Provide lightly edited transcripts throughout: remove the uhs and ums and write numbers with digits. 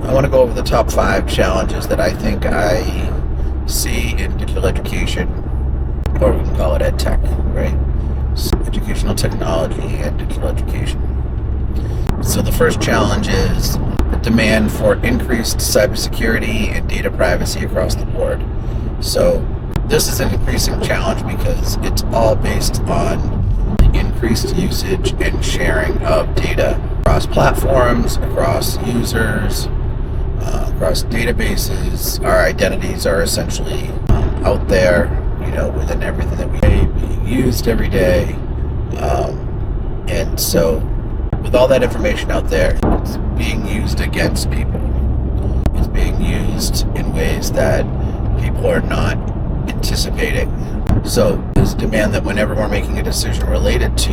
I want to go over the top 5 challenges that I think I see in digital education, or we can call it edtech, right? So educational technology and digital education. So the first challenge is the demand for increased cybersecurity and data privacy across the board. So this is an increasing challenge because it's all based on the increased usage and sharing of data across platforms, across users, across databases. Our identities are essentially out there, within everything that we do, being used every day. And so with all that information out there, it's being used against people. It's being used in ways that people are not anticipating. So there's demand that whenever we're making a decision related to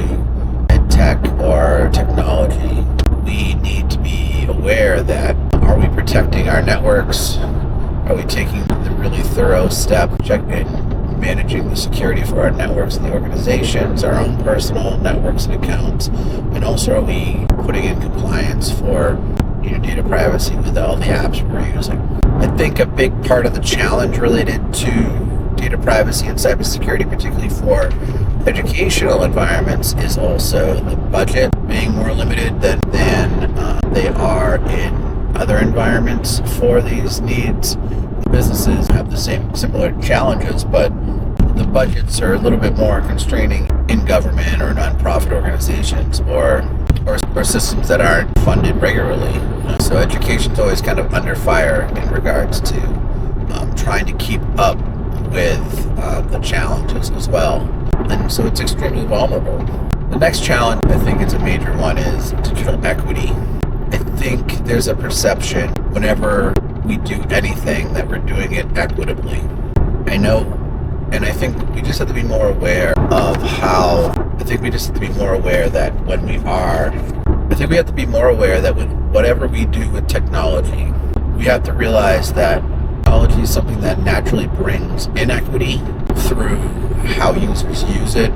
tech or technology, we need to be aware that, are we protecting our networks? Are we taking the really thorough step in managing the security for our networks and the organizations, our own personal networks and accounts? And also, are we putting in compliance for data privacy with all the apps we're using? I think a big part of the challenge related to data privacy and cybersecurity, particularly for educational environments, is also the budget being more limited than they are in other environments for these needs. Businesses have the similar challenges, but the budgets are a little bit more constraining in government or nonprofit organizations or systems that aren't funded regularly. So education's always kind of under fire in regards to trying to keep up with the challenges as well. And so it's extremely vulnerable. The next challenge, I think it's a major one, is digital equity. I think there's a perception whenever we do anything that we're doing it equitably. I know, and I think we just have to be more aware of how, I think we just have to be more aware that when we are, I think we have to be more aware that with whatever we do with technology, we have to realize that technology is something that naturally brings inequity through how users use it,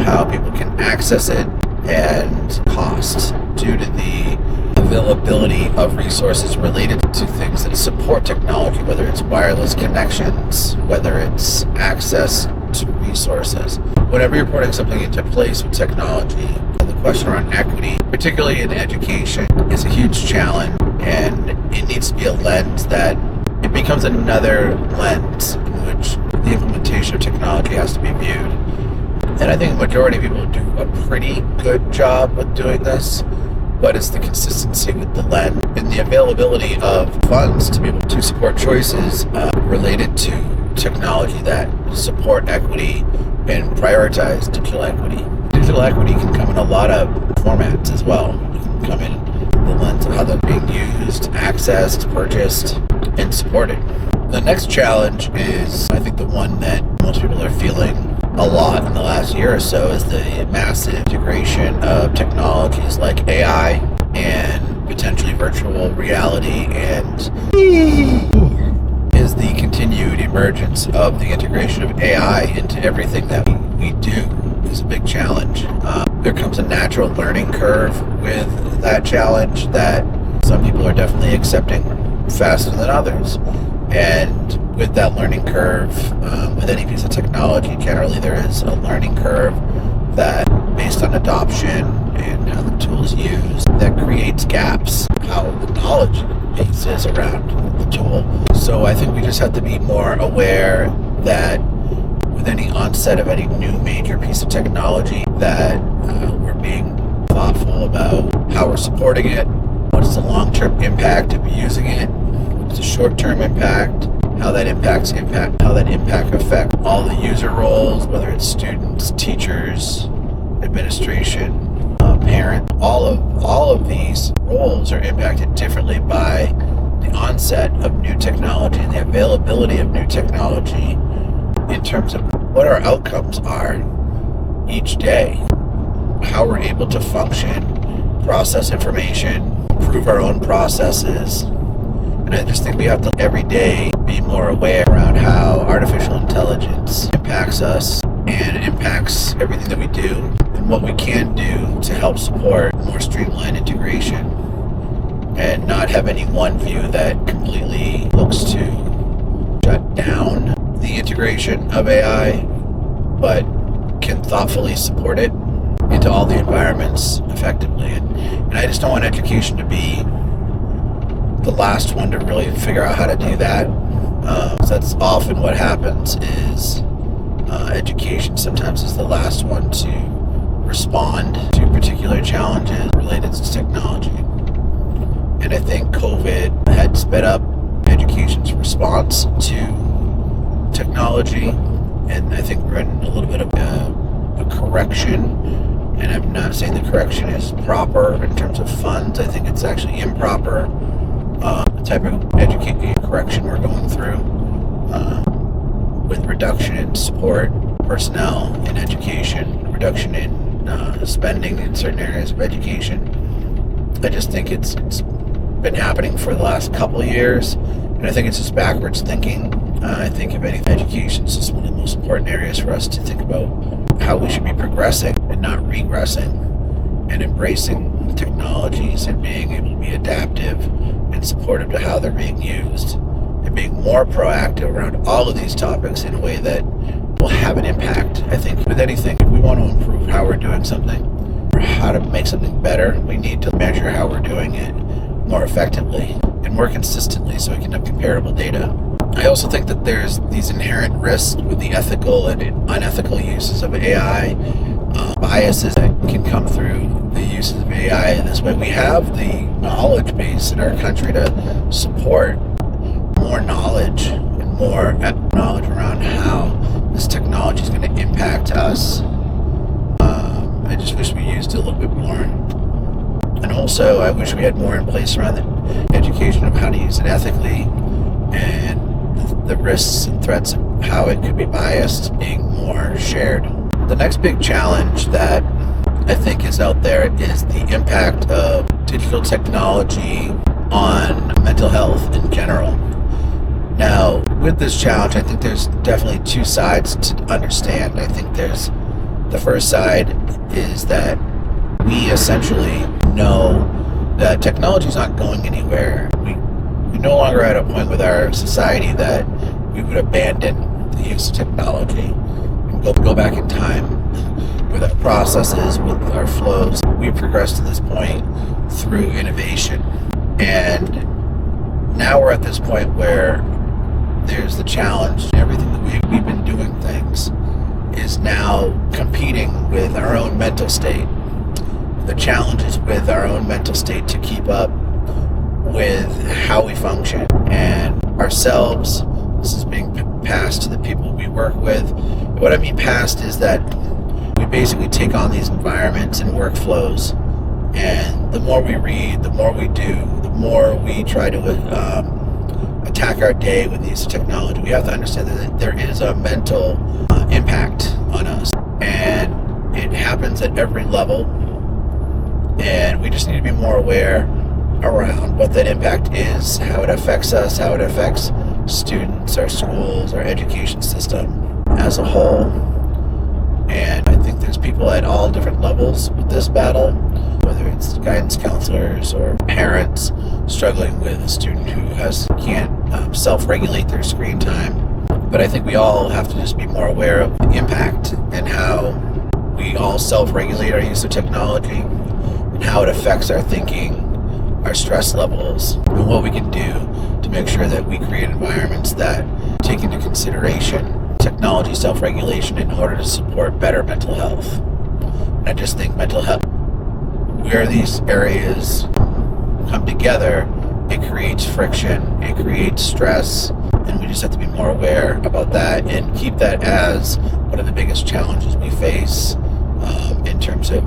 how people can access it, and cost due to the availability of resources related to things that support technology, whether it's wireless connections, whether it's access to resources. Whenever you're putting something into place with technology, the question around equity, particularly in education, is a huge challenge, and it needs to be a lens that it becomes another lens in which the implementation of technology has to be viewed. And I think the majority of people do a pretty good job with doing this, but it's the consistency with the lens and the availability of funds to be able to support choices related to technology that support equity and prioritize digital equity. Digital equity can come in a lot of formats as well. It can come in the lens of how they're being used, accessed, purchased, and supported. The next challenge is, I think, the one that most people are feeling a lot in the last year or so, is the massive integration of technologies like AI and potentially virtual reality, and is the continued emergence of the integration of AI into everything that we do is a big challenge. There comes a natural learning curve with that challenge that some people are definitely accepting faster than others. And with that learning curve, with any piece of technology, generally there is a learning curve that, based on adoption and how the tool is used, that creates gaps, how the knowledge base is around the tool. So I think we just have to be more aware that with any onset of any new major piece of technology, that we're being thoughtful about how we're supporting it, what's the long-term impact of using it, what's the short-term impact, how that impact affects all the user roles, whether it's students, teachers, administration, parent. All of these roles are impacted differently by the onset of new technology and the availability of new technology in terms of what our outcomes are each day, how we're able to function, process information, improve our own processes. And I just think we have to every day be more aware around how artificial intelligence impacts us and impacts everything that we do, and what we can do to help support more streamlined integration and not have any one view that completely looks to shut down the integration of AI, but can thoughtfully support it into all the environments effectively. And I just don't want education to be the last one to really figure out how to do that. So that's often what happens is education sometimes is the last one to respond to particular challenges related to technology. And I think COVID had sped up education's response to technology, and I think we're in a little bit of a correction. And I'm not saying the correction is proper in terms of funds. I think it's actually improper, the type of education correction we're going through, with reduction in support personnel in education, reduction in spending in certain areas of education. I just think it's been happening for the last couple of years, and I think it's just backwards thinking. I think if anything, education is just one of the most important areas for us to think about how we should be progressing and not regressing, and embracing technologies and being able to be adaptive and supportive to how they're being used, and being more proactive around all of these topics in a way that will have an impact. I think with anything, if we want to improve how we're doing something or how to make something better, we need to measure how we're doing it more effectively and more consistently so we can have comparable data. I also think that there's these inherent risks with the ethical and unethical uses of AI, biases that can come through the uses of AI in this way. We have the knowledge base in our country to support more knowledge and more knowledge around how this technology is going to impact us. I just wish we used it a little bit more. And also, I wish we had more in place around the education of how to use it ethically, and the risks and threats of how it could be biased being more shared. The next big challenge that I think is out there is the impact of digital technology on mental health in general. Now, with this challenge, I think there's definitely two sides to understand. I think there's the first side is that we essentially know that technology is not going anywhere. We no longer at a point with our society that we would abandon the use of technology and go back in time with our processes, with our flows. We've progressed to this point through innovation. And now we're at this point where there's the challenge. Everything that we've been doing things is now competing with our own mental state. The challenge is with our own mental state to keep up with how we function and ourselves. This is being passed to the people we work with. What I mean passed is that we basically take on these environments and workflows, and the more we read, the more we do, the more we try to attack our day with these technology. We have to understand that there is a mental impact on us, and it happens at every level, and we just need to be more aware around what that impact is, how it affects us, how it affects students, our schools, our education system as a whole. And I think there's people at all different levels with this battle, whether it's guidance counselors or parents struggling with a student who can't self-regulate their screen time. But I think we all have to just be more aware of the impact and how we all self-regulate our use of technology and how it affects our thinking, our stress levels, and what we can do to make sure that we create environments that take into consideration technology self-regulation in order to support better mental health. And I just think mental health, where these areas come together, it creates friction, it creates stress, and we just have to be more aware about that and keep that as one of the biggest challenges we face in terms of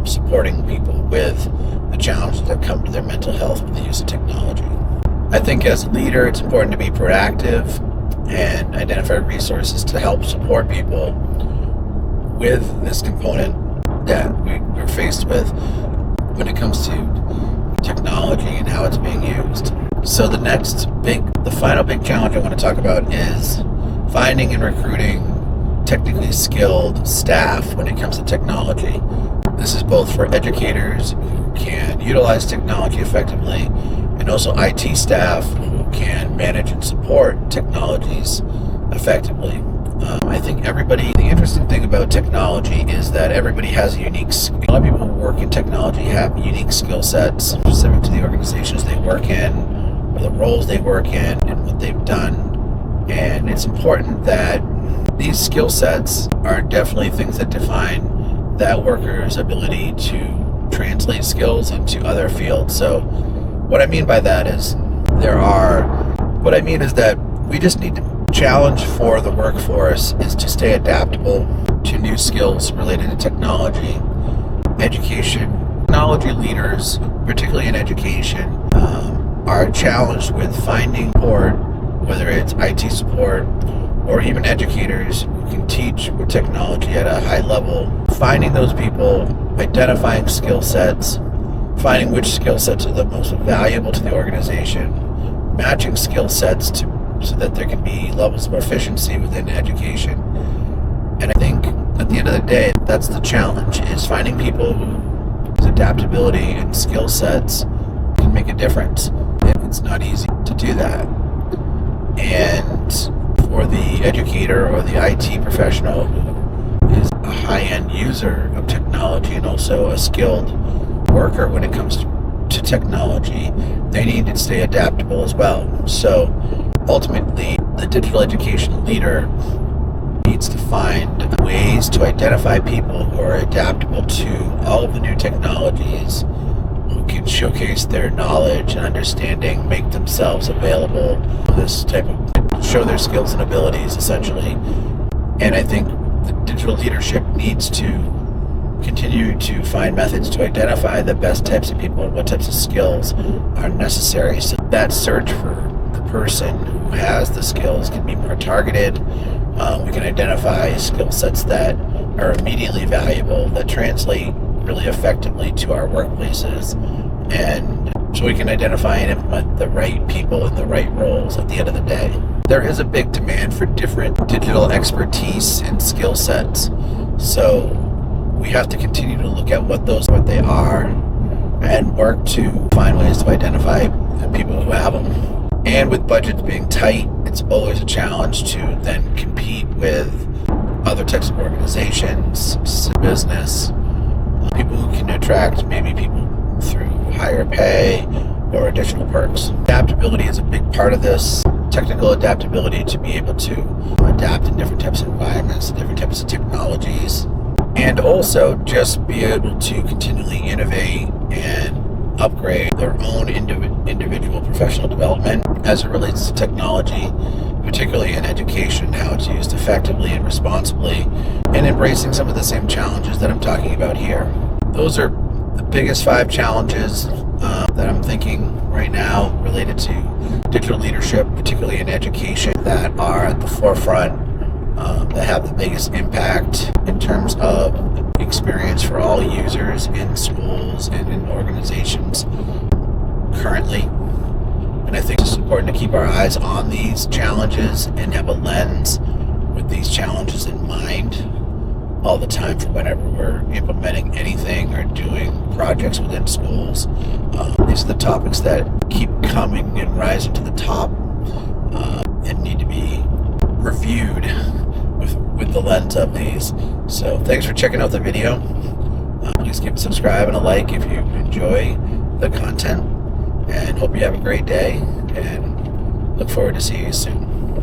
supporting people with the challenges that come to their mental health with the use of technology. I think as a leader, it's important to be proactive and identify resources to help support people with this component that we're faced with when it comes to technology and how it's being used. So the final big challenge I want to talk about is finding and recruiting technically skilled staff when it comes to technology. This is both for educators who can utilize technology effectively, and also IT staff who can manage and support technologies effectively. I think the interesting thing about technology is that everybody has a unique skill. A lot of people who work in technology have unique skill sets specific to the organizations they work in, or the roles they work in, and what they've done. And it's important that these skill sets are definitely things that define that worker's ability to translate skills into other fields. So what I mean by that is that we just need to challenge for the workforce is to stay adaptable to new skills related to technology, education. Technology leaders, particularly in education, are challenged with finding support, whether it's IT support or even educators who can teach with technology at a high level. Finding those people, identifying skill sets, finding which skill sets are the most valuable to the organization, matching skill sets so that there can be levels of efficiency within education. And I think at the end of the day, that's the challenge, is finding people whose adaptability and skill sets can make a difference. It's not easy to do that. And for the educator or the IT professional who is a high-end user of technology and also a skilled worker when it comes to technology, they need to stay adaptable as well. So ultimately, the digital education leader needs to find ways to identify people who are adaptable to all of the new technologies, who can showcase their knowledge and understanding, make themselves available, show their skills and abilities, essentially. And I think the digital leadership needs to continue to find methods to identify the best types of people and what types of skills are necessary. So that search for the person who has the skills can be more targeted. We can identify skill sets that are immediately valuable, that translate really effectively to our workplaces, and so we can identify and implement the right people in the right roles at the end of the day. There is a big demand for different digital expertise and skill sets, so we have to continue to look at what they are and work to find ways to identify the people who have them. And with budgets being tight, it's always a challenge to then compete with other types of organizations, business, people who can attract maybe people through higher pay or additional perks. Adaptability is a big part of this. Technical adaptability to be able to adapt in different types of environments, different types of technologies, and also just be able to continually innovate and upgrade their own individual professional development as it relates to technology, particularly in education, how it's used effectively and responsibly, and embracing some of the same challenges that I'm talking about here. Those are the biggest 5 challenges that I'm thinking right now related to digital leadership, particularly in education, that are at the forefront, that have the biggest impact in terms of experience for all users in schools and in organizations currently. And I think it's important to keep our eyes on these challenges and have a lens with these challenges in mind all the time for whenever we're implementing anything or doing projects within schools. These are the topics that keep coming and rising to the top and need to be reviewed with the lens of these. So thanks for checking out the video. Please give a subscribe and a like if you enjoy the content, and hope you have a great day, and look forward to seeing you soon.